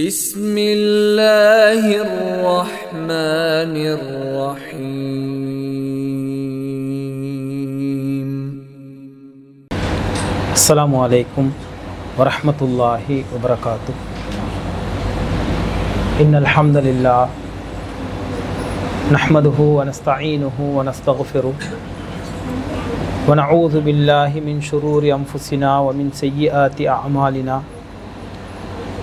بسم الله الرحمن الرحيم. السلام عليكم ورحمة الله وبركاته. إن الحمد لله نحمده ونستعينه ونستغفره ونعوذ بالله من شرور أنفسنا ومن سيئات أعمالنا.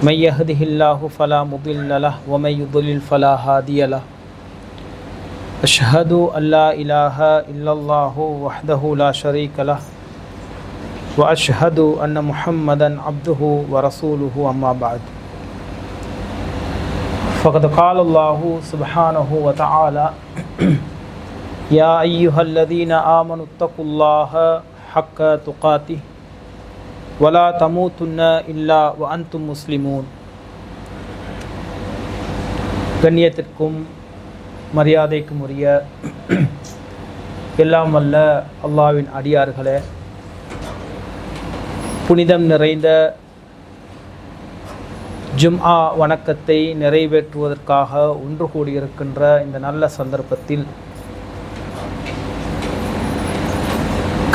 من يهده الله فلا مضل له ومن يضلل فلا هادي له. أشهد أن لا إله إلا الله وحده لا شريك له وأشهد أن محمدا عبده ورسوله. أما بعد فقد قال الله سبحانه وتعالى يا أيها الذين آمنوا اتقوا الله حق تقاته ولا تموتن إلا وأنتم مسلمون. கண்ணியத்திற்கும் மரியாதைக்கும் உரிய எல்லாம் வல்ல அல்லாஹ்வின் அடியார்களே, புனிதம் நிறைந்த ஜும்ஆ வணக்கத்தை நிறைவேற்றுவதற்காக ஒன்று கூடியிருக்கின்ற இந்த நல்ல சந்தர்ப்பத்தில்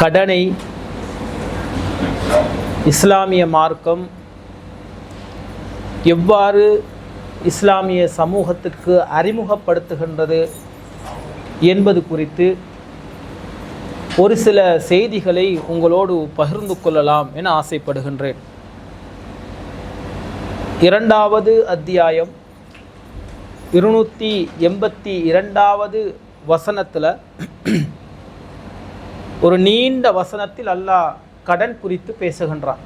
கடனை இஸ்லாமிய மார்க்கம் எவ்வாறு இஸ்லாமிய சமூகத்திற்கு அறிமுகப்படுத்துகின்றது என்பது குறித்து ஒரு சில செய்திகளை உங்களோடு பகிர்ந்து கொள்ளலாம் என ஆசைப்படுகின்றேன். 2வது அத்தியாயம் 282வது வசனத்தில் ஒரு நீண்ட வசனத்தில் அல்லாஹ் கடன் குறித்து பேசுகின்றான்.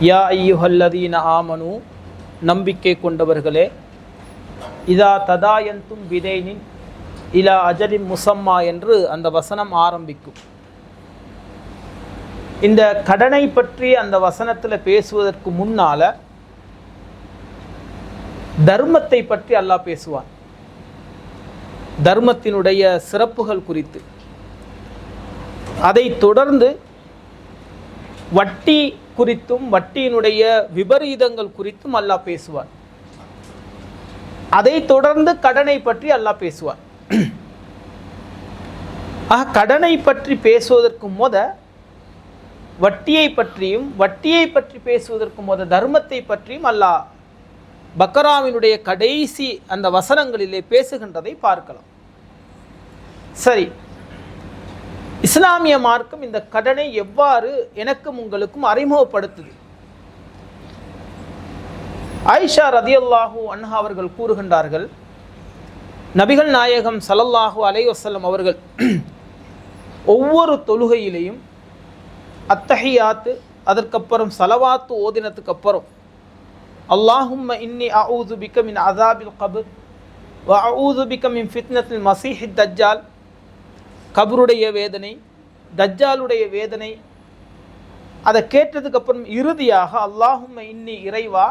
யா ஐயுஹல்லதீன ஆமனு, நம்பிக்கை கொண்டவர்களே, இதா ததாயந்தும் பிதைனின் இலா அஜலின் முசம்மா என்று அந்த வசனம் ஆரம்பிக்கும். இந்த கடனை பற்றி அந்த வசனத்தில் பேசுவதற்கு முன்னால தர்மத்தை பற்றி அல்லாஹ் பேசுவான். தர்மத்தினுடைய சிறப்புகள் குறித்து, அதை தொடர்ந்து வட்டி குறித்தும் வட்டியினுடைய விபரீதங்கள் குறித்தும் அல்லாஹ் பேசுவான். அதை தொடர்ந்து கடனை பற்றி அல்லாஹ் பேசுவான். கடனை பற்றி பேசுவதற்கு வட்டியை பற்றியும், வட்டியை பற்றி பேசுவதற்கு தர்மத்தை பற்றியும் அல்லாஹ் பக்கராவினுடைய கடைசி அந்த வசனங்களிலே பேசுகின்றதை பார்க்கலாம். சரி, இஸ்லாமிய மார்க்கம் இந்த கடனை எவ்வாறு எனக்கும் உங்களுக்கும் அறிமுகப்படுத்துது? ஆயிஷா ரதியல்லாஹு அன்ஹா அவர்கள் கூறுகின்றார்கள், நபிகள் நாயகம் ஸல்லல்லாஹு அலைஹி வஸல்லம் அவர்கள் ஒவ்வொரு தொழுகையிலையும் அத்தஹியாத்து, அதற்கப்புறம் சலவாத்து ஓதினத்துக்கு அப்புறம் அல்லாஹும்ம இன்னி அஊது பிக மின் அஸாபில் கப்ர் வ அஊது பிக மின் ஃபித்னத்தில் மஸீஹித் தஜ்ஜால், கபருடைய வேதனை, தஜ்ஜாலுடைய வேதனை, அதை கேட்டதுக்கு அப்புறம் இறுதியாக அல்லாஹும்ம இன்னி, இறைவா,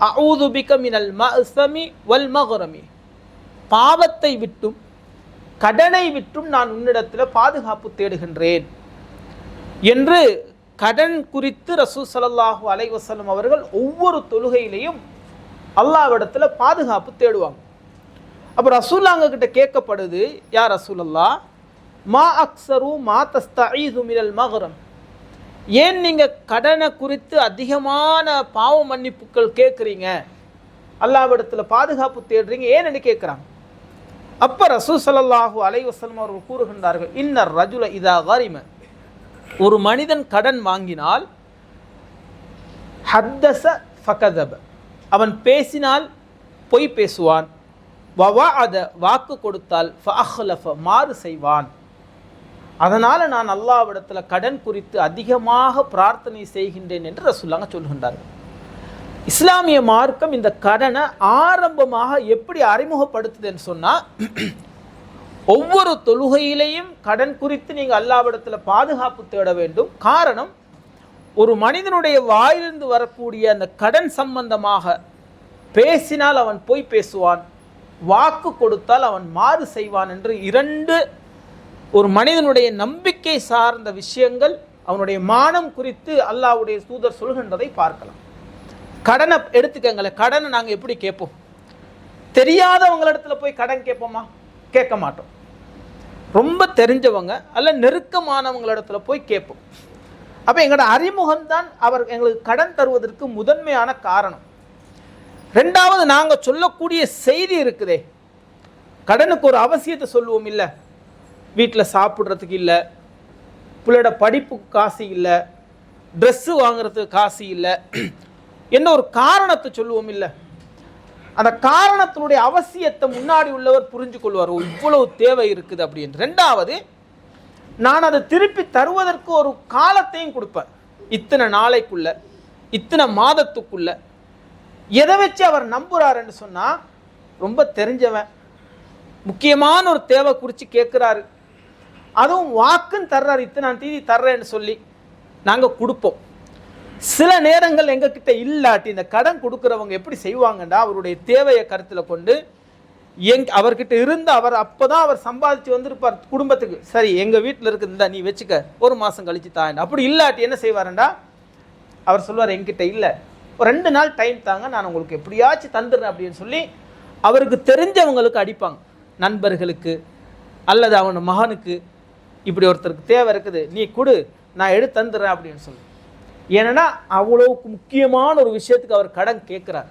அஊது பிக மினல் மஅஸமி வல் மக்ரமி, பாவத்தை விட்டும் கடனை விட்டும் நான் உன்னிடத்தில் பாதுகாப்பு தேடுகின்றேன் என்று கடன் குறித்து ரசூல் ஸல்லல்லாஹு அலைஹி வஸல்லம் அவர்கள் ஒவ்வொரு தொழுகையிலையும் அல்லாஹ்விடத்தில் பாதுகாப்பு தேடுவாங்க. அப்போ ரசூலுல்லாஹ் கிட்ட கேட்கப்படுது, யா ரசூலல்லாஹ், மா அக்ஸரு மா தஸ்தஈது மினல் மக்ரம், ஏன் நீங்கள் கடனை குறித்து அதிகமான பாவ மன்னிப்புகள் கேட்குறீங்க, அல்லாஹ்விடத்தில் பாதுகாப்பு தேடுறீங்க ஏன்னு கேட்குறாங்க. அப்போ ரசூல் ஸல்லல்லாஹு அலைஹி வஸல்லம் அவர்கள் கூறுகின்றார்கள், இன்னர் ரஜுல இதா கரிம, ஒரு மனிதன் கடன் வாங்கினால் ஹத்தஸ ஃபகதப, அவன் பேசினால் பொய் பேசுவான், வவஅத, வாக்கு கொடுத்தால் ஃபஅஹ்லஃப, மாறு செய்வான். அதனால் நான் அல்லாஹ்விடத்தில் கடன் குறித்து அதிகமாக பிரார்த்தனை செய்கின்றேன் என்று ரசூலுல்லாஹ் சொல்கின்றார்கள். இஸ்லாமிய மார்க்கம் இந்த கடனை ஆரம்பமாக எப்படி அறிமுகப்படுத்துதுன்னு சொன்னால், ஒவ்வொரு தொழுகையிலையும் கடன் குறித்து நீங்கள் அல்லாஹ்விடத்தில் பாதுகாப்பு தேட வேண்டும். காரணம், ஒரு மனிதனுடைய வாயிலிருந்து வரக்கூடிய அந்த கடன் சம்பந்தமாக பேசினால் அவன் பொய் பேசுவான், வாக்கு கொடுத்தால் அவன் மாறு செய்வான் என்று இரண்டு ஒரு மனிதனுடைய நம்பிக்கை சார்ந்த விஷயங்கள், அவனுடைய மானம் குறித்து அல்லாஹ்வுடைய தூதர் சொல்கின்றதை பார்க்கலாம். கடனை எடுத்துக்கங்களேன். கடனை நாங்கள் எப்படி கேட்போம்? தெரியாதவங்களிடத்துல போய் கடன் கேட்போமா? கேட்க மாட்டோம். ரொம்ப தெரிஞ்சவங்க அல்ல நெருக்கமானவங்களிடத்துல போய் கேட்போம். அப்போ எங்களோட அறிமுகம்தான் அவர் எங்களுக்கு கடன் தருவதற்கு முதன்மையான காரணம். ரெண்டாவது, நாங்கள் சொல்லக்கூடிய செய்தி இருக்குதே, கடனுக்கு ஒரு அவசியத்தை சொல்லுவோம். இல்லை, வீட்டில் சாப்பிட்றதுக்கு இல்லை, பிள்ளையோட படிப்புக்கு காசு இல்லை, ட்ரெஸ்ஸு வாங்குறதுக்கு காசு இல்லை என்ன ஒரு காரணத்தை சொல்லுவோம். இல்லை, அந்த காரணத்தினுடைய அவசியத்தை முன்னாடி உள்ளவர் புரிஞ்சு கொள்வார், இவ்வளவு தேவை இருக்குது அப்படின்னு. ரெண்டாவது, நான் அதை திருப்பி தருவதற்கு ஒரு காலத்தையும் கொடுப்பேன். இத்தனை நாளைக்குள்ள, இத்தனை மாதத்துக்குள்ள. எதை வச்சு அவர் நம்புறாருன்னு சொன்னா, ரொம்ப தெரிஞ்சவன், முக்கியமான ஒரு தேவை குறித்து கேட்குறாரு, அதுவும் வாக்குன்னு தர்றாரு, இத்தனை தேதி தர்றேன்னு சொல்லி நாங்கள் கொடுப்போம். சில நேரங்கள் எங்ககிட்ட இல்லாட்டி இந்த கடன் கொடுக்குறவங்க எப்படி செய்வாங்கண்டா, அவருடைய தேவையை கருத்தில் கொண்டு அவர்கிட்ட இருந்து அவர் அப்போதான் அவர் சம்பாதிச்சு வந்திருப்பார் குடும்பத்துக்கு. சரி, எங்கள் வீட்டில் இருக்குதுண்டா, நீ வச்சுக்க, ஒரு மாதம் கழிச்சு தாங்க. அப்படி இல்லாட்டி என்ன செய்வாருண்டா, அவர் சொல்வார், என்கிட்ட இல்லை, ஒரு 2 நாள் டைம் தாங்க, நான் உங்களுக்கு எப்படியாச்சும் தந்துடுறேன் அப்படின்னு சொல்லி அவருக்கு தெரிஞ்சவங்களுக்கு அடிப்பாங்க. நண்பர்களுக்கு அல்லது அவன் மகனுக்கு, இப்படி ஒருத்தருக்கு தேவை இருக்குது, நீ கொடு, நான் எடுத்து தந்துடுறேன் அப்படின்னு சொல்லி. ஏன்னா அவ்வளவுக்கு முக்கியமான ஒரு விஷயத்துக்கு அவர் கடன் கேட்குறார்.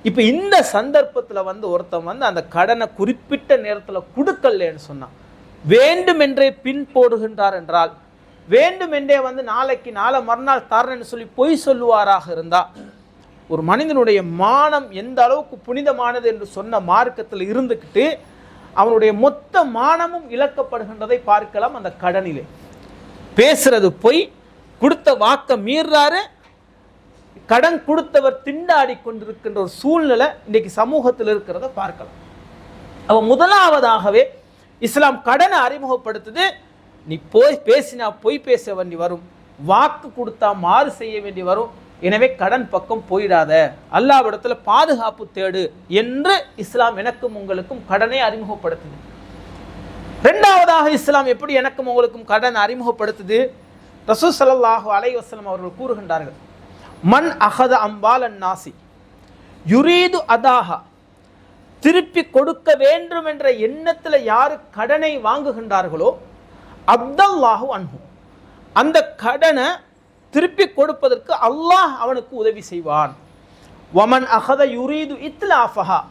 இப்போ இந்த சந்தர்ப்பத்தில் ஒருத்தன் அந்த கடனை குறிப்பிட்ட நேரத்தில் கொடுக்கலன்னு சொன்னான், வேண்டுமென்றே பின் போடுகின்றார் என்றால், வேண்டுமென்றே நாளைக்கு நாளை மறுநாள் தரேன்னு சொல்லி பொய் சொல்லுவாராக இருந்தால், ஒரு மனிதனுடைய மானம் எந்த அளவுக்கு புனிதமானது என்று சொன்ன மார்க்கத்தில் இருந்துக்கிட்டு அவனுடைய மொத்த மானமும் இழக்கப்படுகின்றதை பார்க்கலாம். அந்த கடனிலே பேசுறது பொய், கொடுத்த வாக்க மீறாரு, கடன் கொடுத்தவர் திண்டாடி கொண்டிருக்கின்ற ஒரு சூழ்நிலை இன்றைக்கு சமூகத்தில் இருக்கிறத பார்க்கலாம். அவ முதலாவதாகவே இஸ்லாம் கடனை அறிமுகப்படுத்துது. நீ போய் பேசினா பொய் பேச வேண்டி வரும், வாக்கு கொடுத்தா மாறு செய்ய வேண்டி வரும். எனவே கடன் பக்கம் போயிடாத, அல்லாஹ்விடத்துல பாதுகாப்பு தேடு என்று இஸ்லாம் எனக்கும் உங்களுக்கும் கடனை அறிமுகப்படுத்துது. இரண்டாவதாக இஸ்லாம் எப்படி எனக்கும் உங்களுக்கும் கடன் அறிமுகப்படுத்துது? ரசூல் ஸல்லல்லாஹு அலைஹி வஸல்லம் அவர்கள் கூறுகின்றார்கள், மன் அஹத அம்பாலன் நாசி யுரீது அதாஹா, திருப்பி கொடுக்க வேண்டும் என்ற எண்ணத்தில் யாரு கடனை வாங்குகின்றார்களோ, அப்தல்லாஹு அன்ஹு, அந்த கடனை திருப்பி கொடுப்பதற்கு அல்லாஹ் அவனுக்கு உதவி செய்வான். வமன் அஹத யுரீது இத்லாஃபஹா,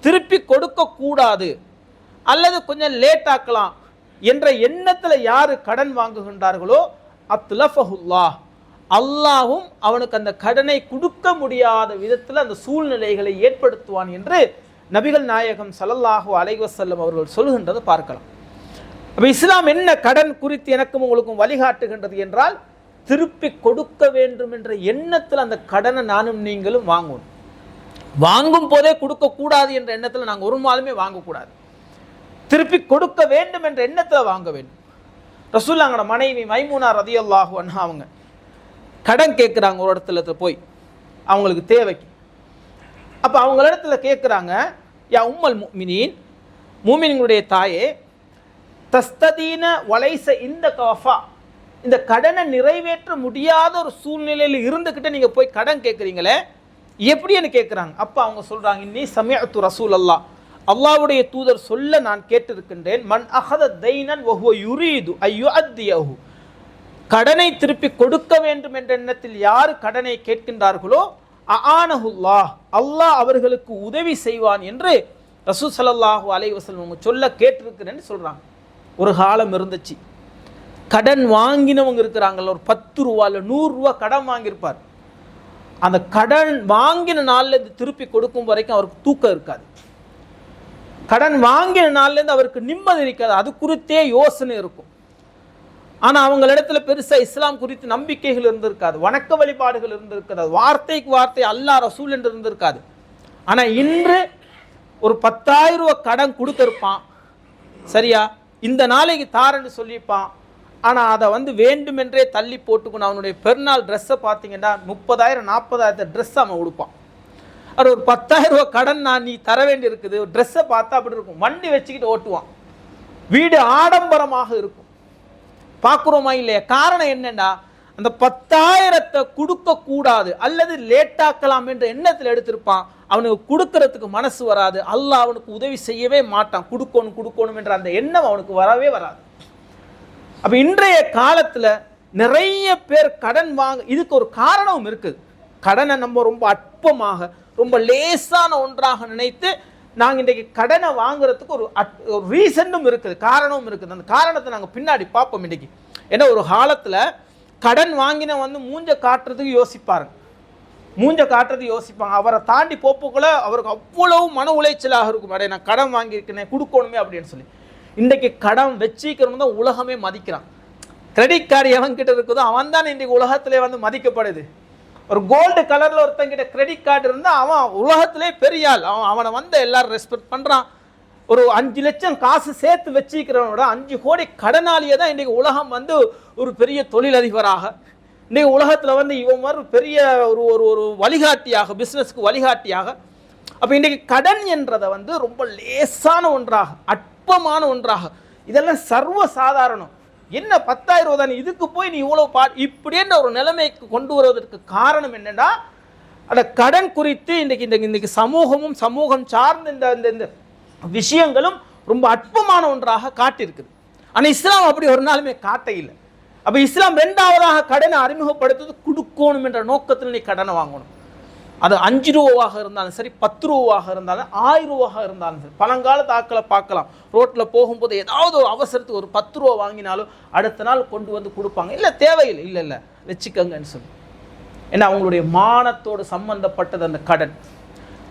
திருப்பி கொடுக்க கூடாது அல்லது கொஞ்சம் லேட் ஆக்கலாம் என்ற எண்ணத்தில் யாரு கடன் வாங்குகின்றார்களோ, அத்லஃபஹுல்லாஹ், அல்லாஹ்வும் அவனுக்கு அந்த கடனை கொடுக்க முடியாத விதத்தில் அந்த சூழ்நிலைகளை ஏற்படுத்துவான் என்று நபிகள் நாயகம் ஸல்லல்லாஹு அலைஹி வஸல்லம் அவர்கள் சொல்கின்றதை பார்க்கலாம். அப்போ இஸ்லாம் என்ன கடன் குறித்து எனக்கும் உங்களுக்கும் வழிகாட்டுகின்றது என்றால், திருப்பி கொடுக்க வேண்டும் என்ற எண்ணத்தில் அந்த கடனை நானும் நீங்களும் வாங்கணும். வாங்கும் போதே கொடுக்கக்கூடாது என்ற எண்ணத்தில் நாங்கள் ஒரு நாளுமே வாங்கக்கூடாது. திருப்பி கொடுக்க வேண்டும் என்ற எண்ணத்தில் வாங்க வேண்டும். ரசூலுல்லாஹோட மனைவி மைமூனா ரலியல்லாஹு அன்ஹா அவங்க கடன் கேட்குறாங்க ஒரு இடத்துல போய், அவங்களுக்கு தேவைக்கு. அப்போ அவங்க இடத்துல கேட்குறாங்க, யா உம்மல் முஃமினீன், மூமின்களுடைய தாயே, தஸ்ததீன வலைச இந்த கஃபா, இந்த கடனை நிறைவேற்ற முடியாத ஒரு சூழ்நிலையில் இருந்துக்கிட்டு நீங்கள் போய் கடன் கேட்குறீங்களே, எப்படின்னு கேட்குறாங்க. அப்போ அவங்க சொல்கிறாங்க, இன்னி சமிஅத்து ரசூல் அல்லாஹ், அல்லாஹ்வுடைய தூதர் சொல்ல நான் கேட்டிருக்கின்றேன், மன் அஹத தைனன் வஹுவ யுரீது அய்யுஅத்தியஹு, கடனை திருப்பி கொடுக்க வேண்டும் என்ற எண்ணத்தில் யார் கடனை கேட்கின்றார்களோ, அஆனஹுல்லாஹ், அல்லாஹ் அவர்களுக்கு உதவி செய்வான் என்று ரசூல் ஸல்லல்லாஹு அலைஹி வஸல்லம் சொல்ல கேட்டிருக்கிறேன்னு சொல்கிறாங்க. ஒரு காலம் இருந்துச்சு, கடன் வாங்கினவங்க இருக்கிறாங்கல்ல, ஒரு 10 ரூபா இல்லை 100 ரூபா கடன் வாங்கியிருப்பார். அந்த கடன் வாங்கின நாள்லேருந்து திருப்பி கொடுக்கும் வரைக்கும் அவருக்கு தூக்கம் இருக்காது. கடன் வாங்கின நாள்லேருந்து அவருக்கு நிம்மதி இருக்காது. அது குறித்தே யோசனை இருக்கும். ஆனால் அவங்களிடத்துல பெருசாக இஸ்லாம் குறித்து நம்பிக்கைகள் இருந்திருக்காது, வணக்க வழிபாடுகள் இருந்திருக்காது, வார்த்தைக்கு வார்த்தை அல்லாஹ் ரசூல் என்று இருந்திருக்காது. ஆனால் இன்று ஒரு 10,000 ரூபா கடன் கொடுத்துருப்பான், சரியா, இந்த நாளைக்கு தாரன்னு சொல்லியிருப்பான். ஆனால் அதை வேண்டுமென்றே தள்ளி போட்டுக்கணும். அவனுடைய பெருநாள் ட்ரெஸ்ஸை பார்த்தீங்கன்னா 30,000 40,000 ட்ரெஸ் அவன் கொடுப்பான். அது ஒரு 10,000 ரூபா கடன் நீ தர வேண்டி இருக்குது. ஒரு ட்ரெஸ்ஸை பார்த்தா அப்படி இருக்கும், வண்டி வச்சுக்கிட்டு ஓட்டுவான், வீடு ஆடம்பரமாக இருக்கும். பார்க்குறோமா இல்லையா? காரணம் என்னன்னா, அந்த 10,000 கொடுக்க கூடாது அல்லது லேட்டாக்கலாம் என்ற எண்ணத்தில் எடுத்திருப்பான். அவனுக்கு கொடுக்கறதுக்கு மனசு வராது. அல்லாஹ் அவனுக்கு உதவி செய்யவே மாட்டான். கொடுக்கணும் என்ற அந்த எண்ணம் அவனுக்கு வரவே வராது. அப்ப இன்றைய காலத்துல நிறைய பேர் கடன் வாங்க, இதுக்கு ஒரு காரணமும் இருக்குது. கடனை நம்ம ரொம்ப அற்பமாக, ரொம்ப லேசான ஒன்றாக நினைத்து நாங்கள் இன்றைக்கு கடனை வாங்குறதுக்கு ஒரு ரீசனும் இருக்குது, காரணமும் இருக்குது. அந்த காரணத்தை நாங்கள் பின்னாடி பார்ப்போம் இன்றைக்கி. ஏன்னா ஒரு காலத்தில் கடன் வாங்கின மூஞ்ச காட்டுறதுக்கு யோசிப்பாங்க. அவரை தாண்டி போப்புக்குள்ள அவருக்கு அவ்வளவு மன உளைச்சலாக இருக்கும். அடைய நான் கடன் வாங்கியிருக்கேன், கொடுக்கணுமே அப்படின்னு சொல்லி. இன்றைக்கு கடன் வச்சிக்கிறவங்க தான் உலகமே மதிக்கிறான். கிரெடிட் கார்டு எவன் கிட்ட இருக்குதோ அவன் தான் இன்றைக்கு உலகத்திலே மதிக்கப்படுது. ஒரு கோல்டு கலர்ல ஒருத்தங்கிட்ட கிரெடிட் கார்டு இருந்தா அவன் உலகத்திலே பெரிய ஆள். அவனை எல்லாரும் ரெஸ்பெக்ட் பண்றான். ஒரு 5 லட்சம் காசு சேர்த்து வச்சிக்கிறவனோட 5 கோடி கடனாளியை தான் இன்றைக்கு உலகம் ஒரு பெரிய தொழிலதிபராக, இன்றைக்கு உலகத்தில் இவன் ஒரு பெரிய ஒரு வழிகாட்டியாக, பிஸ்னஸ்க்கு வழிகாட்டியாக. அப்போ இன்றைக்கு கடன் என்றதை ரொம்ப லேசான ஒன்றாக, அற்பமான ஒன்றாக, இதெல்லாம் சர்வ சாதாரணம். என்ன 10,000 தானே, இதுக்கு போய் நீ இவ்வளவு இப்படின்ற ஒரு நிலைமைக்கு கொண்டு வருவதற்கு காரணம் என்னன்னா, அந்த கடன் குறித்து இன்னைக்கு சமூகம் சார்ந்த இந்த விஷயங்களும் ரொம்ப அற்பமான ஒன்றாக காட்டியிருக்குது. ஆனால் இஸ்லாம் அப்படி ஒரு நாளுமே காட்ட இல்லை. அப்போ இஸ்லாம் 2ஆவதாக கடனை அறிமுகப்படுத்துவது கொடுக்கணும் என்ற நோக்கத்தில் நீ கடனை வாங்கணும். அது 5 ரூபாவாக இருந்தாலும் சரி, 10 ரூபாவாக இருந்தாலும், 1000 ரூபாவாக இருந்தாலும் சரி. பழங்காலத்து ஆக்களை பார்க்கலாம், ரோட்டில் போகும்போது ஏதாவது ஒரு அவசரத்துக்கு ஒரு 10 ரூபா வாங்கினாலும் அடுத்த நாள் கொண்டு கொடுப்பாங்க. இல்லை தேவையில்லை, இல்லை வச்சுக்கங்கன்னு சொல்லி. ஏன்னா அவங்களுடைய மானத்தோடு சம்பந்தப்பட்டது அந்த கடன்.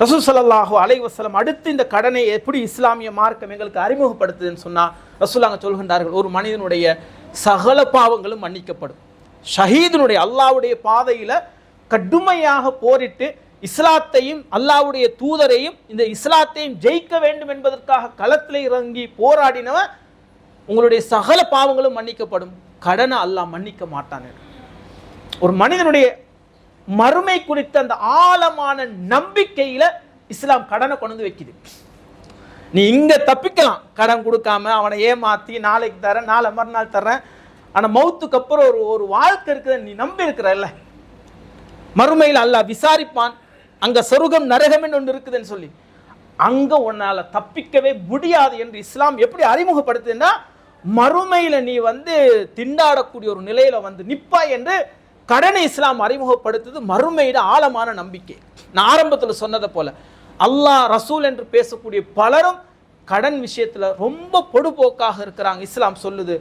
ரசூல் ஸல்லல்லாஹு அலைஹி வஸல்லம் அடுத்து இந்த கடனை எப்படி இஸ்லாமிய மார்க்கம் எங்களுக்கு அறிமுகப்படுத்துதுன்னு சொன்னால், ரசூலுல்லாஹ் சொல்கின்றார்கள், ஒரு மனிதனுடைய சகல பாவங்களும் மன்னிக்கப்படும். ஷஹீதினுடைய அல்லாஹ்வுடைய பாதையில் கடுமையாக போரிட்டு இஸ்லாத்தையும் அல்லாஹ்வுடைய தூதரையும் இந்த இஸ்லாத்தையும் ஜெயிக்க வேண்டும் என்பதற்காக களத்தில் இறங்கி போராடினவன் உங்களுடைய சகல பாவங்களும் மன்னிக்கப்படும், கடனை அல்லாஹ் மன்னிக்க மாட்டான். ஒரு மனிதனுடைய மறுமை குறித்த அந்த ஆழமான நம்பிக்கையில இஸ்லாம் கடனை கொண்டு வைக்குது. நீ இங்க தப்பிக்கலாம் கடன் கொடுக்காம, அவனை ஏமாத்தி நாளைக்கு தரேன், நாளை மறுநாள் தர்றேன், ஆனா மௌத்துக்கு அப்புறம் ஒரு வாழ்க்கை இருக்கிற நீ நம்பி இருக்கிறல்ல, மறுமையில் அல்லாஹ் விசாரிப்பான், அங்க சொர்க்கம் நரகம் என்று ஒன்று இருக்குதுன்னு சொல்லி, அங்க உன்னால தப்பிக்கவே முடியாது என்று இஸ்லாம் எப்படி அறிமுகப்படுத்துதுன்னா, மறுமையில நீ திண்டாடக்கூடிய ஒரு நிலையில நிப்பாய் என்று கடனை இஸ்லாம் அறிமுகப்படுத்துது. மறுமையிட ஆழமான நம்பிக்கை. நான் ஆரம்பத்தில் சொன்னதை போல அல்லாஹ் ரசூல் என்று பேசக்கூடிய பலரும் கடன் விஷயத்துல ரொம்ப பொடுபோக்காக இருக்கிறாங்க. இஸ்லாம் சொல்லுது,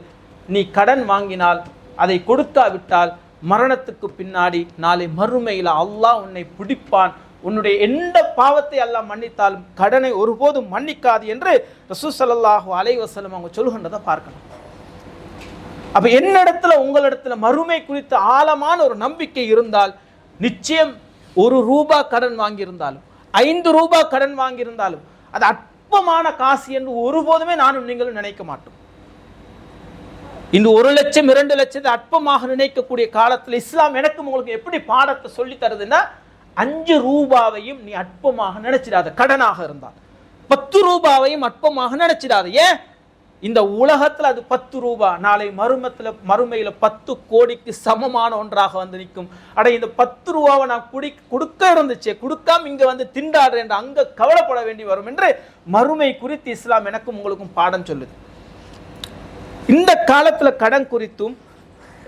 நீ கடன் வாங்கினால் அதை கொடுக்காவிட்டால் மரணத்துக்கு பின்னாடி நாளை மறுமையில அல்லாஹ் உன்னை பிடிப்பான், உன்னுடைய எந்த பாவத்தை அல்லாஹ் மன்னித்தாலும் கடனை ஒருபோதும் மன்னிக்காது என்று ரசூல் ஸல்லல்லாஹு அலைஹி வஸல்லம் அவங்க சொல்லுகின்றதை பார்க்கலாம். அப்ப என்னிடத்துல உங்களிடத்துல மறுமை குறித்த ஆழமான ஒரு நம்பிக்கை இருந்தால், நிச்சயம் 1 ரூபா கடன் வாங்கியிருந்தாலும் 5 ரூபா கடன் வாங்கியிருந்தாலும் அது அற்பமான காசு என்று ஒருபோதுமே நானும் நீங்களும் நினைக்க மாட்டோம். இந்த 1 லட்சம் 2 லட்சத்தை அற்பமாக நினைக்கக்கூடிய காலத்தில் இஸ்லாம் எனக்கும் உங்களுக்கு எப்படி பாடத்தை சொல்லி தருதுன்னா, 5 ரூபாவையும் நீ அற்பமாக நினைச்சிடாத. கடனாக இருந்தால் 10 ரூபாவையும் அற்பமாக நினைச்சிடாத. ஏன்? இந்த உலகத்தில் அது 10 ரூபா நாளை மறுமையில 10 கோடிக்கு சமமான ஒன்றாக நிற்கும். அட இந்த 10 ரூபாவை நான் கொடுக்க இருந்துச்சு, கொடுக்காம இங்க திண்டாடுறேன் என்று அங்க கவலைப்பட வேண்டி வரும் என்று மறுமை குறித்து இஸ்லாம் எனக்கும் உங்களுக்கும் பாடம் சொல்லுது. இந்த காலத்துல கடன் குறித்தும்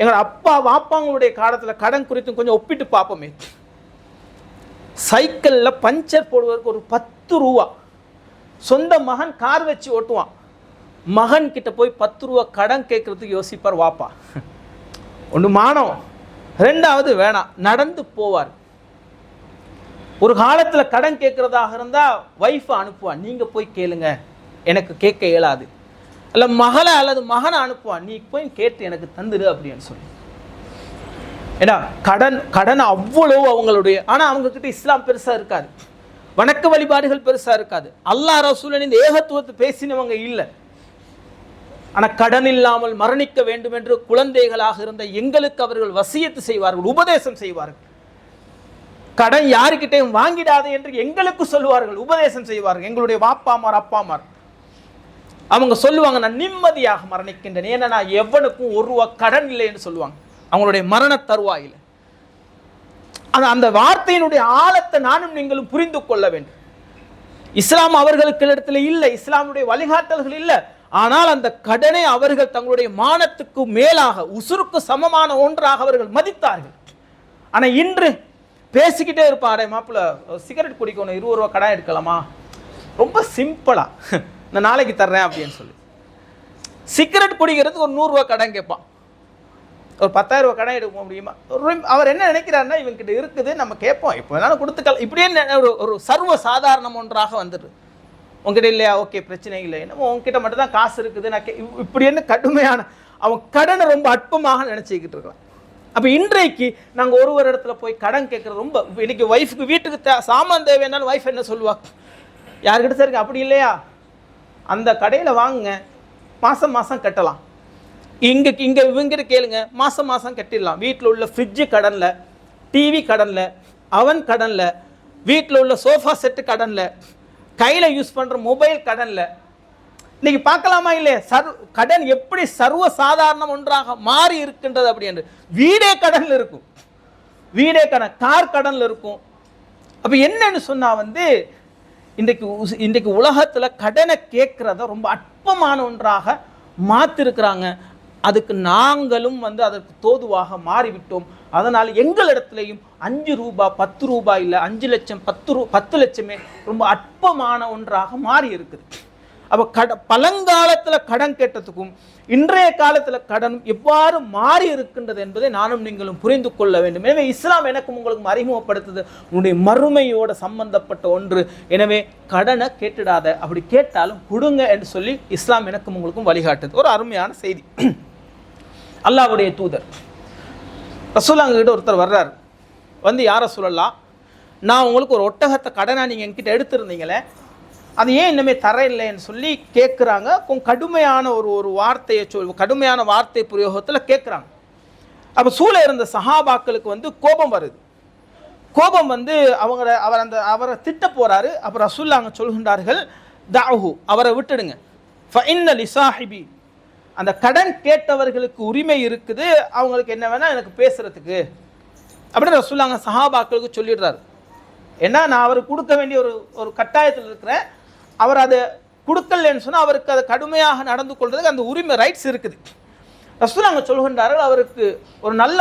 எங்கள் அப்பா வாப்பாங்களுடைய காலத்துல கடன் குறித்தும் கொஞ்சம் ஒப்பிட்டு பார்ப்போமே. சைக்கிள்ல பஞ்சர் போடுவதற்கு ஒரு 10 ரூபா சொந்த மகன் கார் வச்சு ஓட்டுவான். மகன் கிட்ட போய் 10 ரூபா கடன் கேட்கறதுக்கு யோசிப்பார் வாப்பா. ஒன்று மானம், 2வது வேணாம், நடந்து போவார். ஒரு காலத்துல கடன் கேட்கறதாக இருந்தா வைஃபை அனுப்புவான், நீங்க போய் கேளுங்க, எனக்கு கேட்க இயலாது. அல்ல மகளை அல்லது மகனை அனுப்புவான், நீ போய் கேட்டு எனக்கு தந்துடு அப்படின்னு சொல்லி. ஏன்னா கடன் அவ்வளவு அவங்களுடைய, ஆனா அவங்க கிட்ட இஸ்லாம் பெருசா இருக்காது, வணக்க வழிபாடுகள் பெருசா இருக்காது, அல்லாஹ் ரசூலின் இந்த ஏகத்துவத்தை பேசினவங்க இல்லை. ஆனா கடன் இல்லாமல் மரணிக்க வேண்டும் என்று குழந்தைகளாக இருந்த எங்களுக்கு அவர்கள் வசியத்து செய்வார்கள், உபதேசம் செய்வார்கள். கடன் யாருக்கிட்டையும் வாங்கிடாது என்று எங்களுக்கு சொல்லுவார்கள், உபதேசம் செய்வார்கள். எங்களுடைய வாப்பாமார் அப்பாமார் அவங்க சொல்லுவாங்க, நான் நிம்மதியாக மரணிக்கின்றேன், ஏன்னா நான் எவனுக்கும் 1 ரூபா கடன் இல்லை என்று சொல்லுவாங்க. அவங்களுடைய மரண தருவாயில். அந்த வார்த்தையினுடைய ஆழத்தை நானும் நீங்களும் புரிந்து கொள்ள வேண்டும். இஸ்லாம் அவர்களுக்கு இடத்துல இல்லை, இஸ்லாமுடைய வழிகாட்டல்கள் இல்லை. ஆனால் அந்த கடனை அவர்கள் தங்களுடைய மானத்துக்கு மேலாக, உசுருக்கு சமமான ஒன்றாக அவர்கள் மதித்தார்கள். ஆனால் இன்று பேசிக்கிட்டே இருப்பாரு, மாப்பிள்ள சிகரெட் குடிக்கணும், 20 ரூபா கடன் எடுக்கலாமா, ரொம்ப சிம்பிளா நான் நாளைக்கு தர்றேன் அப்படின்னு சொல்லி சிகரெட் குடிக்கிறதுக்கு ஒரு 100 ரூபா கடன் கேட்பான். ஒரு 10,000 ரூபா கடன் எடுக்க முடியுமா? அவர் என்ன நினைக்கிறாருன்னா, இவங்கிட்ட இருக்குது, நம்ம கேட்போம், இப்போ வேணாலும் கொடுத்துக்கலாம், இப்படியே ஒரு சர்வ சாதாரணம் ஒன்றாக வந்துடுது. உங்ககிட்ட இல்லையா, ஓகே பிரச்சனை இல்லை, என்னமோ உங்ககிட்ட மட்டும் தான் காசு இருக்குது, நான் இப்படி என்ன கடுமையான அவன் கடனை ரொம்ப அற்பமாக நினச்சிக்கிட்டு இருக்கான். அப்போ இன்றைக்கு நாங்கள் ஒரு இடத்துல போய் கடன் கேட்குறது ரொம்ப, இன்னைக்கு ஒய்ஃபுக்கு வீட்டுக்கு சாமான் தேவைன்னாலும் ஒய்ஃப் என்ன சொல்லுவா, யாருக்கிட்ட சரி அப்படி இல்லையா, அந்த கடையில் வாங்குங்க, மாதம் மாதம் கட்டலாம், இங்கே இவங்கிட்ட கேளுங்க, மாதம் மாதம் கட்டிடலாம். வீட்டில் உள்ள ஃப்ரிட்ஜு கடனில், டிவி கடனில், அவன் கடனில், வீட்டில் உள்ள சோஃபா செட்டு கடனில், கையில் யூஸ் பண்ணுற மொபைல் கடனில். இன்னைக்கு பார்க்கலாமா இல்லையா கடன் எப்படி சர்வ சாதாரணம் ஒன்றாக மாறி இருக்கின்றது அப்படின்னு. வீடே கடனில் இருக்கும், வீடே கடன், கார் கடனில் இருக்கும். அப்போ என்னன்னு சொன்னால் இன்றைக்கு உலகத்தில் கடனை கேட்குறத ரொம்ப அற்பமான ஒன்றாக மாற்றிருக்கிறாங்க. அதுக்கு நாங்களும் அதற்கு தோதுவாக மாறிவிட்டோம். அதனால் எங்களிடத்துலையும் 5 ரூபாய் 10 ரூபாய் இல்லை, 5 லட்சம் 10 லட்சமே ரொம்ப அற்பமான ஒன்றாக மாறி இருக்குது. அப்போ பழங்காலத்தில் கடன் கேட்டதுக்கும் இன்றைய காலத்தில் கடன் எவ்வாறு மாறி இருக்கின்றது என்பதை நானும் நீங்களும் புரிந்து கொள்ள வேண்டும். எனவே இஸ்லாம் எனக்கும் உங்களுக்கும் அறிமுகப்படுத்துது உன்னுடைய மறுமையோட சம்பந்தப்பட்ட ஒன்று. எனவே கடனை கேட்டுடாத, அப்படி கேட்டாலும் கொடுங்க என்று சொல்லி இஸ்லாம் எனக்கும் உங்களுக்கும் வழிகாட்டுது. ஒரு அருமையான செய்தி. அல்லாஹ்வுடைய தூதர் ரசூலுல்லாஹ் கிட்ட ஒருத்தர் வர்றார், யார சொல்லலாம், நான் உங்களுக்கு ஒரு ஒட்டகத்தை கடனை நீங்கள் என்கிட்ட எடுத்திருந்தீங்களே, அது ஏன் இன்னுமே தர இல்லைன்னு சொல்லி கேட்குறாங்க. கடுமையான ஒரு வார்த்தையை கடுமையான வார்த்தை பிரயோகத்தில் கேட்குறாங்க. அப்போ சூழ இருந்த சஹாபாக்களுக்கு கோபம் வருது. கோபம் அவரை திட்ட போகிறாரு. அப்போ ரசூலுல்லாஹ் சொல்கின்றார்கள், தாஹு, அவரை விட்டுடுங்க, ஃபஇன்ன லிசாஹிபி, அந்த கடன் கேட்டவர்களுக்கு உரிமை இருக்குது, அவங்களுக்கு என்ன வேணால் எனக்கு பேசுகிறதுக்கு அப்படின்னு ரசூலுல்லாஹ் சஹாபாக்களுக்கு சொல்லிடுறாரு. ஏன்னா நான் அவருக்கு கொடுக்க வேண்டிய ஒரு கட்டாயத்தில் இருக்கிறேன், அவர் அதை கொடுக்கலன்னு சொன்னால் அவருக்கு அதை கடுமையாக நடந்து கொள்றதுக்கு அந்த உரிமை, ரைட்ஸ் இருக்குது. ரசூலுல்லாஹ் சொல்கின்றார்கள், அவருக்கு ஒரு நல்ல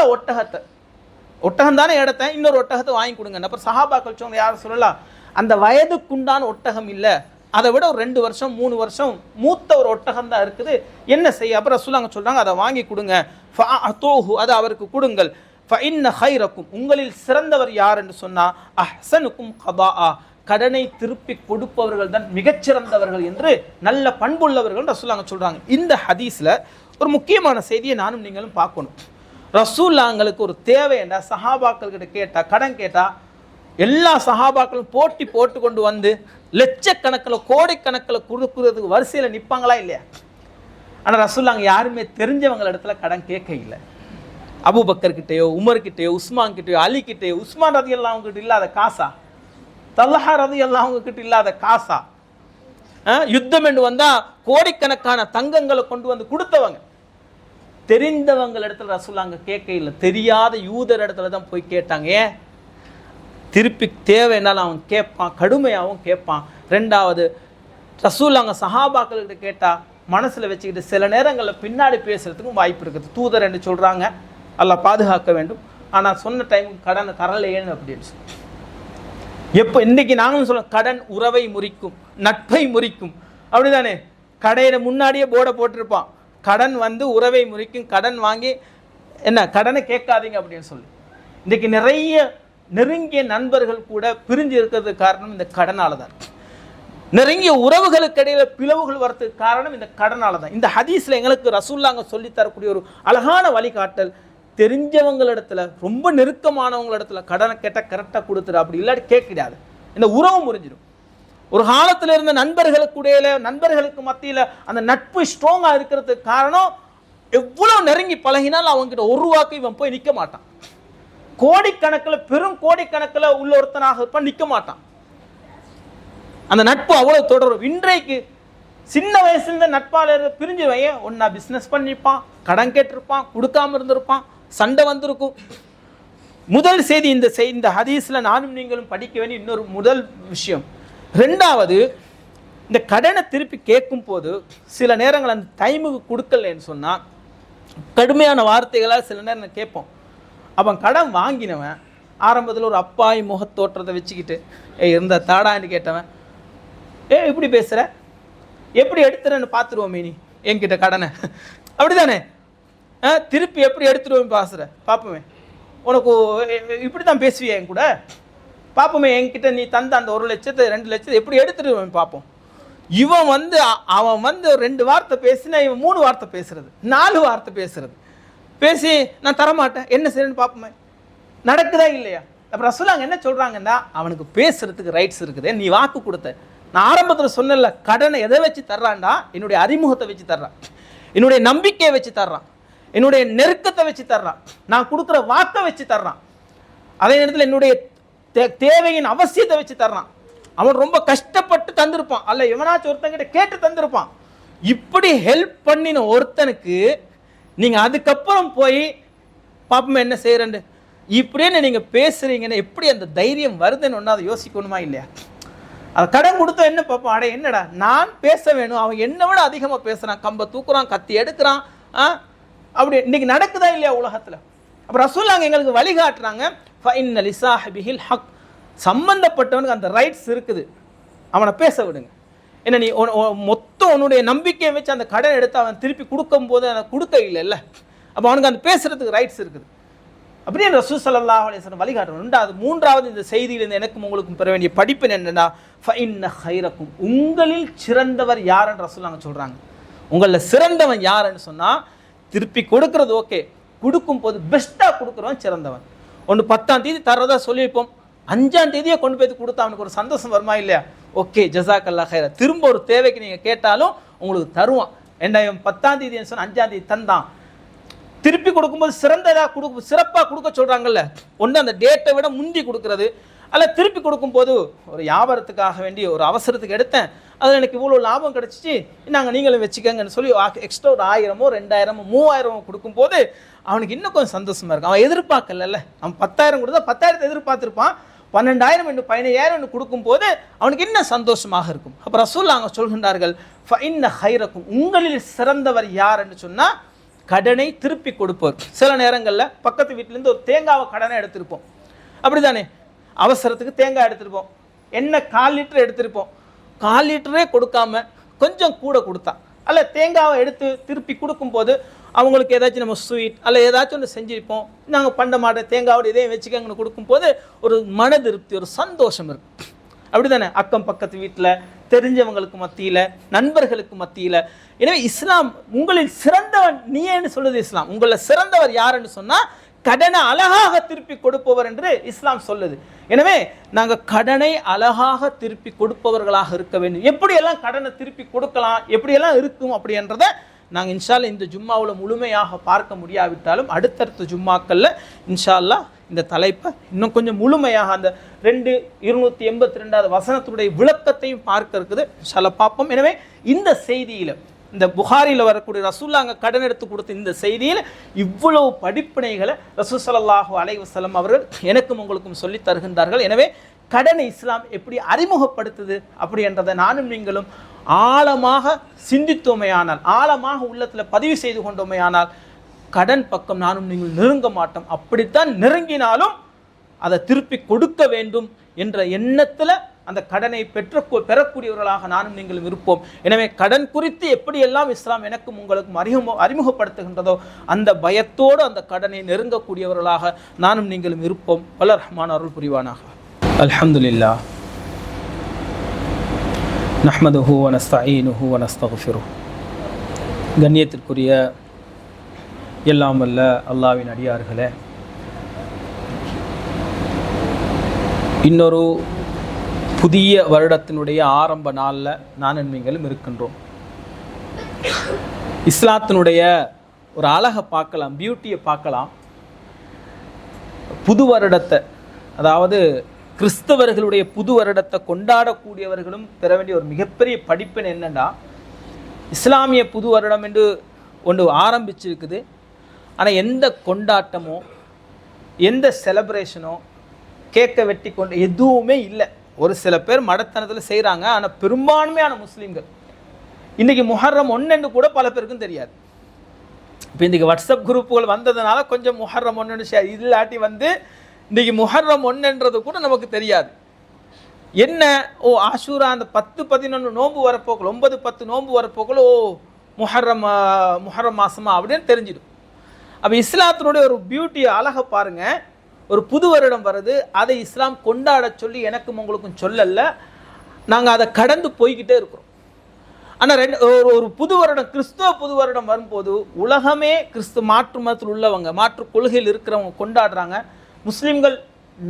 ஒட்டகம் தானே எடுத்தேன், இன்னொரு ஒட்டகத்தை வாங்கி கொடுங்க. அப்புறம் சஹாபாக்கள் சொன்ன, யாரும் சொல்லலாம், அந்த வயதுக்குண்டான ஒட்டகம் இல்லை, அதை விட ஒரு 2 வருஷம் 3 வருஷம் மூத்த ஒரு ஒட்டகம் தான் இருக்குது, என்ன செய்ய? அப்புறம் ரசூலுல்லாஹ் சொல்கிறாங்க, அதை வாங்கி கொடுங்க, ஃபஅதூஹு, அதை அவருக்கு கொடுங்கள், ஃபஇன்ன ஹைரக்கும், உங்களில் சிறந்தவர் யார் என்று சொன்னால் அஹ்ஸனுக்கும் கதாஆ, கடனை திருப்பி கொடுப்பவர்கள் தான் மிகச்சிறந்தவர்கள் என்று, நல்ல பண்புள்ளவர்கள் ரசூலுல்லாஹ் சொல்கிறாங்க. இந்த ஹதீஸில் ஒரு முக்கியமான செய்தியை நானும் நீங்களும் பார்க்கணும். ரசூலுல்லாஹ்ங்களுக்கு ஒரு தேவை என்ற சஹாபாக்கள் கிட்ட கேட்டால், கடன் கேட்டால் எல்லா சஹாபாக்களும் போட்டு கொண்டு லட்சக்கணக்கில் கோடிக்கணக்கில் கொடுக்குறதுக்கு வரிசையில் நிற்பாங்களா இல்லையா? ஆனால் ரசூலுல்லாஹ் யாருமே தெரிஞ்சவங்க இடத்துல கடன் கேட்க இல்லை. அபூபக்கர் கிட்டேயோ, உமர் கிட்டேயோ, உஸ்மான் கிட்டேயோ, அலி கிட்டேயோ, உஸ்மான் ரலியல்லாஹு அன்ஹு கிட்ட இல்லாத காசா, தல்ஹா ரலியல்லாஹு அன்ஹு கிட்ட இல்லாத காசா, யுத்தம் என்று வந்தால் கோடிக்கணக்கான தங்கங்களை கொண்டு கொடுத்தவங்க. தெரிந்தவங்க இடத்துல ரசூலுல்லாஹ் கேட்க இல்லை, தெரியாத யூதர் இடத்துல தான் போய் கேட்டாங்க. ஏன்? திருப்பி தேவைன்னாலும் அவன் கேட்பான், கடுமையாகவும் கேட்பான். 2வது, ரசூலுல்லாஹ் சஹாபாக்கள்கிட்ட கேட்டால் மனசில் வச்சுக்கிட்டு சில நேரங்களில் பின்னாடி பேசுகிறதுக்கும் வாய்ப்பு இருக்குது. தூதர் என்று சொல்கிறாங்க, அல்லாஹ் பாதுகாக்க வேண்டும், ஆனால் சொன்ன டைமுக்கு கடன் தரலையேன்னு அப்படின்னு சொல்லி. எப்போ இன்றைக்கி நாங்களும் சொல்ல, கடன் உறவை முறிக்கும், நட்பை முறிக்கும், அப்படி தானே? கடையில் முன்னாடியே போர்டை போட்டிருப்பான், கடன் உறவை முறிக்கும், கடன் வாங்கி கடனை கேட்காதீங்க அப்படின்னு சொல்லி. இன்றைக்கி நிறைய நெருங்கிய நண்பர்கள் கூட பிரிஞ்சு இருக்கிறதுக்கு காரணம் இந்த கடனால தான். நெருங்கிய உறவுகளுக்கு இடையில பிளவுகள் வரதுக்கு காரணம் இந்த கடனால தான். இந்த ஹதீஸ்ல எங்களுக்கு ரசூலுல்லாஹ் சொல்லி தரக்கூடிய ஒரு அழகான வழிகாட்டல், தெரிஞ்சவங்களிடத்துல, ரொம்ப நெருக்கமானவங்களிடத்துல கடனை கேட்டால் கரெக்டாக கொடுத்துரு, அப்படி இல்லாட்டி கேட்கிடாது, இந்த உறவு முறிஞ்சிடும். ஒரு காலத்தில் இருந்த நண்பர்களுக்கு மத்தியில் அந்த நட்பு ஸ்ட்ராங்காக இருக்கிறதுக்கு காரணம், எவ்வளோ நெருங்கி பழகினாலும் அவங்ககிட்ட ஒரு ரூபாய்க்கு இவன் போய் நிற்க மாட்டான். கோடிக்கணக்கில், பெரும் கோடிக்கணக்கில் உள்ள ஒருத்தனாக இருப்பான், நிற்க மாட்டான். அந்த நட்பு அவ்வளோ தொடரும். இன்றைக்கு சின்ன வயசுல நட்பாளர் பிரிஞ்சு வையன், ஒன்னா பிஸ்னஸ் பண்ணியிருப்பான், கடன் கேட்டிருப்பான், கொடுக்காம இருந்திருப்பான், சண்டை வந்திருக்கும். முதல் செய்தி இந்த ஹதீஸில் நானும் நீங்களும் படிக்க வேண்டிய இன்னொரு முதல் விஷயம். ரெண்டாவது, இந்த கடனை திருப்பி கேட்கும் போது சில நேரங்கள் அந்த டைமுக்கு கொடுக்கலன்னு சொன்னால் கடுமையான வார்த்தைகளால் சில நேரம் கேட்போம். அவன் கடன் வாங்கினவன் ஆரம்பத்தில் ஒரு அப்பாய் முகத்தோற்றத்தை வச்சுக்கிட்டு இருந்த தாடான்னு கேட்டவன், இப்படி பேசுகிற, எப்படி எடுத்துறேன்னு பார்த்துருவோமே நீ என்கிட்ட கடனை, அப்படி தானே, திருப்பி எப்படி எடுத்துருவோம் பார்ப்போமே, உனக்கு இப்படி தான் பேசுவியா என் கூட, பார்ப்போமே என்கிட்ட நீ தந்த அந்த 1 லட்சத்தை 2 லட்சத்தை எப்படி எடுத்துருவேன் பார்ப்போம். அவன் வந்து 2 வார்த்தை பேசினா இவன் 3 வார்த்தை பேசுறது, 4 வார்த்தை பேசுறது, பேசி நான் தரமாட்டேன் என்ன செய்யணும்னு பார்ப்போமே, நடக்குதா இல்லையா? அப்புறம் ரசூலுல்லாஹ் என்ன சொல்றாங்கன்னா, அவனுக்கு பேசுறதுக்கு ரைட்ஸ் இருக்குது. நீ வாக்கு கொடுத்த, நான் ஆரம்பத்தில் சொன்னல, கடனை எதை வச்சு தர்றான்டா, என்னுடைய அறிமுகத்தை வச்சு தர்றான், என்னுடைய நம்பிக்கையை வச்சு தர்றான், என்னுடைய நெருக்கத்தை வச்சு தர்றான், நான் கொடுக்குற வாக்கை வச்சு தர்றான், அதே நேரத்தில் என்னுடைய தேவையின் அவசியத்தை வச்சு தர்றான். அவன் ரொம்ப கஷ்டப்பட்டு தந்திருப்பான், அல்ல எவனாச்சும் ஒருத்தங்கிட்ட கேட்டு தந்திருப்பான். இப்படி ஹெல்ப் பண்ணின ஒருத்தனுக்கு நீங்கள் அதுக்கப்புறம் போய் பாப்பமே என்ன செய்கிறேன்னு இப்படின்னு நீங்கள் பேசுகிறீங்கன்னு எப்படி அந்த தைரியம் வருதுன்னு ஒன்று அதை யோசிக்கணுமா இல்லையா? அதை கடன் கொடுத்தா என்ன பார்ப்போம், அடே என்னடா நான் பேச வேணும், அவன் என்னை விட அதிகமாக பேசுகிறான், கம்பை தூக்குறான், கத்தி எடுக்கிறான், அப்படி இன்னைக்கு நடக்குதா இல்லையா உலகத்தில்? அப்போ ரசூலுல்லாஹ் எங்களுக்கு வழிகாட்டுறாங்க, ஃபஇன்ன லிசாஹிபிஹில் ஹக், சம்பந்தப்பட்டவனுக்கு அந்த ரைட்ஸ் இருக்குது, அவனை பேச விடுங்க. ஏன்னா நீ மொத்தம் உன்னுடைய நம்பிக்கையை வச்சு அந்த கடன் எடுத்து அவன் திருப்பி கொடுக்கும் போது அதை கொடுக்க இல்லைல்ல, அப்போ அவனுக்கு அந்த பேசுறதுக்கு ரைட்ஸ் இருக்குது. அப்படியே ரசூல் ஸல்லல்லாஹு அலைஹி வஸல்லம் வழிகாட்டுறோம். ரெண்டாவது, மூன்றாவது இந்த செய்தியிலிருந்து எனக்கும் உங்களுக்கும் பெற வேண்டிய படிப்பு என்னன்னா, ஃபஇன்ன ஹைரக்கும், உங்களில் சிறந்தவர் யாருன்னு ரசூலுல்லாஹ் சொல்றாங்க. உங்களில் சிறந்தவன் யாருன்னு சொன்னால், திருப்பி கொடுக்கறது ஓகே, கொடுக்கும் போது பெஸ்ட்டாக கொடுக்குறவன் சிறந்தவன். ஒன்று 10ஆம் தேதி தர்றதா சொல்லியிருப்போம், 5ஆம் தேதியை கொண்டு போய் கொடுத்தா அவனுக்கு ஒரு சந்தோஷம் வருமா இல்லையா? ஓகே ஜஸாக்கல்லாஹ் ஹைரா, திரும்ப ஒரு தேவைக்கு நீங்கள் கேட்டாலும் உங்களுக்கு தருவான். ஏன்னா 10ஆம் தேதி சொன்ன 5ஆம் தேதி தந்தான், திருப்பி கொடுக்கும்போது சிறப்பாக கொடுக்க சொல்கிறாங்கல்ல. ஒன்று அந்த டேட்டை விட முந்தி கொடுக்கறது, அல்ல திருப்பி கொடுக்கும்போது ஒரு வியாபாரத்துக்காக வேண்டிய ஒரு அவசரத்துக்கு எடுத்தேன், அதில் எனக்கு இவ்வளோ லாபம் கிடச்சிச்சு, நீங்களும் வச்சுக்கங்கன்னு சொல்லி எக்ஸ்ட்ரா ஒரு 1000மோ 2000மோ 3000மோ கொடுக்கும்போது அவனுக்கு இன்னும் கொஞ்சம் சந்தோஷமாக இருக்கும். அவன் எதிர்பார்க்கல, அவன் 10,000 கொடுத்தா 10,000 எதிர்பார்த்துருப்பான், 12,000 இன்னும் 15,000 கொடுக்கும்போது அவனுக்கு இன்னும் சந்தோஷமாக இருக்கும். அப்போ ரசூலுல்லாஹ் அவங்க சொல்கின்றார்கள், ஃபஇன்ன ஹைரக்கும், உங்களில் சிறந்தவர் யார் என்று சொன்னால் கடனை திருப்பி கொடுப்போர். சில நேரங்களில் பக்கத்து வீட்டிலேருந்து ஒரு தேங்காவை கடனை எடுத்திருப்போம், அப்படி தானே, அவசரத்துக்கு தேங்காய் எடுத்திருப்போம், எண்ணெய் 1/4 லிட்டர் எடுத்திருப்போம், 1/4 லிட்டரே கொடுக்காம கொஞ்சம் கூட கொடுத்தா, அல்ல தேங்காவை எடுத்து திருப்பி கொடுக்கும்போது அவங்களுக்கு ஏதாச்சும் நம்ம ஸ்வீட் அல்ல ஏதாச்சும் ஒன்று செஞ்சுருப்போம், நாங்கள் பண்ண மாட்டோம் தேங்காவோட இதையும் வச்சுக்கங்கன்னு கொடுக்கும்போது ஒரு மன திருப்தி, ஒரு சந்தோஷம் இருக்குது. அப்படி தானே, அக்கம் பக்கத்து வீட்டில், தெரிஞ்சவங்களுக்கு மத்தியில், நண்பர்களுக்கு மத்தியில். எனவே இஸ்லாம் உங்களில் சிறந்தவன் நீன்னு சொல்லுது இஸ்லாம். உங்களில் சிறந்தவர் யாருன்னு சொன்னால் கடனை அழகாக திருப்பி கொடுப்பவர் என்று இஸ்லாம் சொல்லுது. எனவே நாங்கள் கடனை அழகாக திருப்பி கொடுப்பவர்களாக இருக்க வேண்டும். எப்படியெல்லாம் கடனை திருப்பி கொடுக்கலாம், எப்படியெல்லாம் இருக்கும் அப்படின்றத நாங்கள் இன்ஷா அல்லாஹ் இந்த ஜும்மாவில் முழுமையாக பார்க்க முடியாவிட்டாலும் அடுத்தடுத்த ஜும்மாக்களில் இன்ஷா அல்லாஹ் இந்த தலைப்பை இன்னும் கொஞ்சம் முழுமையாக அந்த 282வது வசனத்துடைய விளக்கத்தையும் பார்க்க இருக்குது, இன்ஷா அல்லாஹ் பார்ப்போம். எனவே இந்த செய்தியில், இந்த புகாரியில் வரக்கூடிய ரசூலுல்லாஹ் கடன் எடுத்து கொடுத்த இந்த செய்தியில் இவ்வளவு படிப்பினைகளை ரசூல் ஸல்லல்லாஹு அலைஹி வஸல்லம் அவர்கள் எனக்கும் உங்களுக்கும் சொல்லி தருகின்றார்கள். எனவே கடனை இஸ்லாம் எப்படி அறிமுகப்படுத்துது அப்படி என்றதை நானும் நீங்களும் ஆழமாக சிந்தித்தோமையானால், ஆழமாக உள்ளத்தில் பதிவு செய்து கொண்டோமையானால் கடன் பக்கம் நானும் நீங்கள் நெருங்க மாட்டோம். அப்படித்தான் நெருங்கினாலும் அதை திருப்பி கொடுக்க வேண்டும் என்ற எண்ணத்தில் அந்த கடனை பெறக்கூடியவர்களாக நானும் நீங்களும் இருப்போம். எனவே கடன் குறித்து எப்படியெல்லாம் இஸ்லாம் எனக்கும் உங்களுக்கும் அறிமுகப்படுத்துகின்றதோ அந்த பயத்தோடு அந்த கடனை நெருங்கக்கூடியவர்களாக நானும் நீங்களும் இருப்போம். வல்ல ரஹ்மான் அருள் புரிவானாக. அல்ஹம்துலில்லாஹ் நஹ்மதுஹு வ நஸ்தஈனுஹு வ நஸ்தக்ஃபிருஹ். கண்ணியத்திற்குரிய எல்லாம் வல்ல அல்லாஹ்வின் அடியார்களே, இன்னொரு புதிய வருடத்தினுடைய ஆரம்ப நாளில் நானும் நீங்களும் இருக்கின்றோம். இஸ்லாத்தினுடைய ஒரு அழகை பார்க்கலாம், பியூட்டியை பார்க்கலாம். புது வருடத்தை, அதாவது கிறிஸ்தவர்களுடைய புது வருடத்தை கொண்டாடக்கூடியவர்களும் பெற வேண்டிய ஒரு மிகப்பெரிய படிப்பினை என்னென்னா, இஸ்லாமிய புது வருடம் என்று ஒன்று ஆரம்பிச்சிருக்குது. ஆனால் எந்த கொண்டாட்டமோ எந்த செலப்ரேஷனோ கேக்கை வெட்டி கொண்டு எதுவுமே இல்லை. ஒரு சில பேர் மடத்தனத்தில் செய்கிறாங்க. ஆனால் பெரும்பான்மையான முஸ்லீம்கள் இன்றைக்கி முஹர்ரம் 1 கூட பல பேருக்கும் தெரியாது. இப்போ இன்றைக்கி வாட்ஸ்அப் குரூப்புகள் வந்ததுனால கொஞ்சம் முஹர்ரம் 1 இல்லாட்டி இன்றைக்கி முஹர்ரம் 1 கூட நமக்கு தெரியாது. என்ன ஆஷூரா அந்த 10-11 நோன்பு வரப்போக்கள் 9-10 நோன்பு வரப்போக்கள் முஹர்ரம் மாசமா அப்படின்னு தெரிஞ்சிடும். அப்போ இஸ்லாத்தினுடைய ஒரு பியூட்டியை அழகை பாருங்கள். ஒரு புது வருடம் வருது, அதை இஸ்லாம் கொண்டாட சொல்லி எனக்கும் உங்களுக்கும் சொல்லல, நாங்கள் அதை கடந்து போய்கிட்டே இருக்கிறோம். ஆனால் ஒரு புது வருடம் கிறிஸ்துவ புது வருடம் வரும்போது உலகமே மாற்று மதத்தில் உள்ளவங்க மாற்று கொள்கையில் இருக்கிறவங்க கொண்டாடுறாங்க. முஸ்லீம்கள்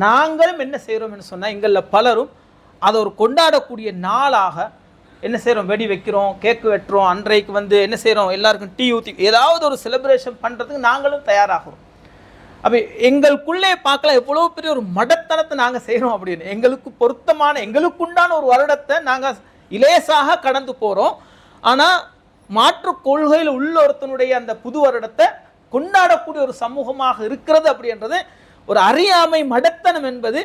நாங்களும் என்ன செய்கிறோம்னு சொன்னால் எங்களில் பலரும் அதை ஒரு கொண்டாடக்கூடிய நாளாக என்ன செய்கிறோம், வெடி வைக்கிறோம், கேக்கு வெட்டுறோம். அன்றைக்கு என்ன செய்கிறோம், எல்லாருக்கும் டீ ஊற்றி ஏதாவது ஒரு செலிப்ரேஷன் பண்ணுறதுக்கு நாங்களும் தயாராகிறோம். அப்போ எங்களுக்குள்ளே பார்க்கலாம் எவ்வளோ பெரிய ஒரு மடத்தனத்தை நாங்கள் செய்கிறோம் அப்படின்னு. எங்களுக்கு பொருத்தமான எங்களுக்குண்டான ஒரு வருடத்தை நாங்கள் இலேசாக கடந்து போகிறோம். ஆனால் மாற்று கொள்கையில் உள்ள ஒருத்தனுடைய அந்த புது வருடத்தை கொண்டாடக்கூடிய ஒரு சமூகமாக இருக்கிறது அப்படின்றது ஒரு அறியாமை மடத்தனம் என்பது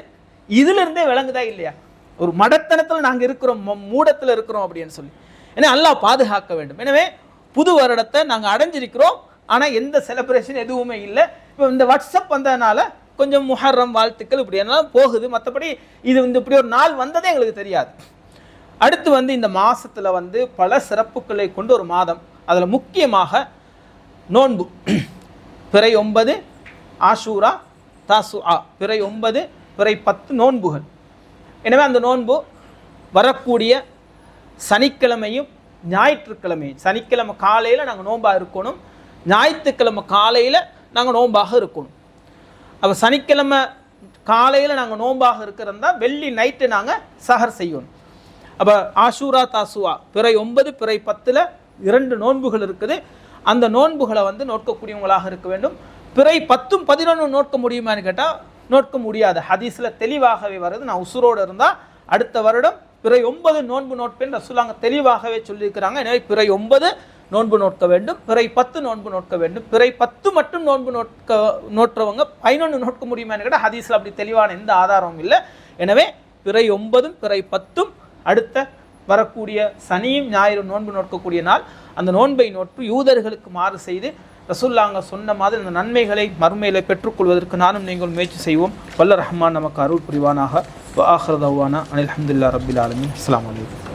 இதிலிருந்தே விளங்குதா இல்லையா? ஒரு மடத்தனத்தில் நாங்கள் இருக்கிறோம், மூடத்தில் இருக்கிறோம் அப்படின்னு சொல்லி. ஏன்னா அல்லாஹ் பாதுகாக்க வேண்டும். எனவே புது வருடத்தை நாங்கள் அடைஞ்சிருக்கிறோம், ஆனால் எந்த செலிப்ரேஷன் எதுவுமே இல்லை. இப்போ இந்த வாட்ஸ்அப் வந்ததுனால கொஞ்சம் முஹர்ரம் வாழ்த்துக்கள் இப்படி எல்லாம் போகுது. மற்றபடி இது இப்படி ஒரு நாள் வந்ததே எங்களுக்கு தெரியாது. அடுத்து இந்த மாதத்தில் பல சிறப்புகளை கொண்டு ஒரு மாதம். அதில் முக்கியமாக நோன்பு, பிறை 9 ஆஷூரா தாசுஆ, பிறை 9 பிறை 10 நோன்புகள். எனவே அந்த நோன்பு வரக்கூடிய சனிக்கிழமையும் ஞாயிற்றுக்கிழமையும், சனிக்கிழமை காலையில் நாங்கள் நோன்பாக இருக்கணும், ஞாயிற்றுக்கிழமை காலையில் நாங்கள் நோன்பாக இருக்கணும். அப்போ சனிக்கிழமை காலையில் நாங்கள் நோன்பாக இருக்கிறதா வெள்ளி நைட்டு நாங்கள் சஹர் செய்யணும். அப்போ ஆஷூரா தாசுவா பிறை 9 பிறை 10 2 நோன்புகள் இருக்குது. அந்த நோன்புகளை நோக்கக்கூடியவங்களாக இருக்க வேண்டும். பிறை 10 11 நோக்க முடியுமான்னு கேட்டால் நோக்க முடியாது. ஹதீஸில் தெளிவாகவே வருது. நான் உசுரோடு இருந்தால் அடுத்த வருடம் பிறை 9 நோன்பு நோட்பேன் ரசூலுல்லாஹ் தெளிவாகவே சொல்லியிருக்கிறாங்க. எனவே பிறை 9 நோன்பு நோக்க வேண்டும், பிறை 10 நோன்பு நோக்க வேண்டும். பிறை 10 மட்டும் நோன்பு நோற்றவங்க 11 நோக்க முடியுமான்னு கேட்டால் ஹதீஸில் அப்படி தெளிவான எந்த ஆதாரமும் இல்லை. எனவே பிறை 9 பிறை 10 அடுத்த வரக்கூடிய சனியும் ஞாயிறு நோன்பு நோக்கக்கூடிய நாள். அந்த நோன்பை நோற்று யூதர்களுக்கு மாறு செய்து ரசூலுல்லாஹ் சொன்ன மாதிரி அந்த நன்மைகளை மறுமையிலே பெற்றுக்கொள்வதற்கு நானும் நீங்கள் முயற்சி செய்வோம். வல்ல ரஹ்மான் நமக்கு அருள் புரிவானாக. வ ஆஹிரு தஅவானா அனில் ஹம்துலில்லாஹி ரப்பில் ஆலமீன். அஸ்ஸலாமு அலைக்கும்.